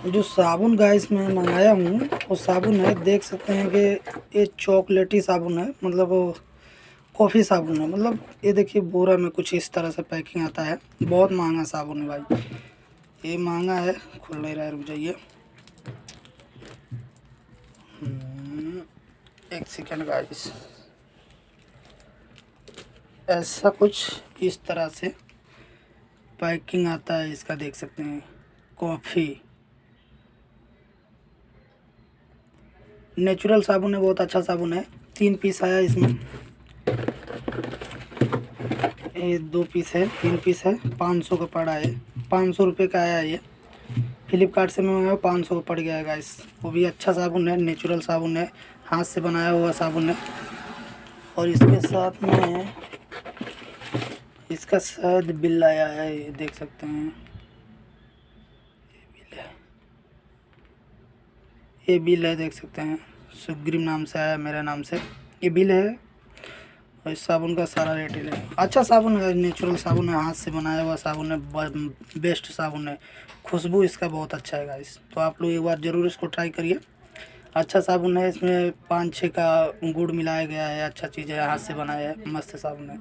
जो साबुन गाइस मैं मंगाया हूँ वो साबुन है, देख सकते हैं कि ये चॉकलेटी साबुन है, मतलब वो कॉफ़ी साबुन है। मतलब ये देखिए बोरा में कुछ इस तरह से पैकिंग आता है। बहुत महंगा साबुन है भाई, ये महंगा है। खुल नहीं रहा है, रुक जाइए। एक सेकेंड गाइस। ऐसा कुछ इस तरह से पैकिंग आता है इसका, देख सकते हैं। कॉफ़ी नेचुरल साबुन है, बहुत अच्छा साबुन है। 3 पीस आया इसमें, ये 2 पीस है, 3 पीस है। 500 का पड़ा है, 500 रुपये का आया है ये। फ्लिपकार्ट से मैं मंगाया, 500 का पड़ गया है गाइस। वो भी अच्छा साबुन है, नेचुरल साबुन है, हाथ से बनाया हुआ साबुन है। और इसके साथ में इसका शायद बिल आया है, ये देख सकते हैं। ये बिल है, ये बिल है, देख सकते हैं। सुग्रीम नाम से आया, मेरे नाम से ये बिल है। और इस साबुन का सारा डिटेल है। अच्छा साबुन है, नेचुरल साबुन है, हाथ से बनाया हुआ साबुन है, बेस्ट साबुन है। खुशबू इसका बहुत अच्छा है गाइस, तो आप लोग एक बार ज़रूर इसको ट्राई करिए। अच्छा साबुन है, इसमें 5-6 का गुड़ मिलाया गया है, अच्छा चीज़ है, हाथ से बनाया है, मस्त साबुन है।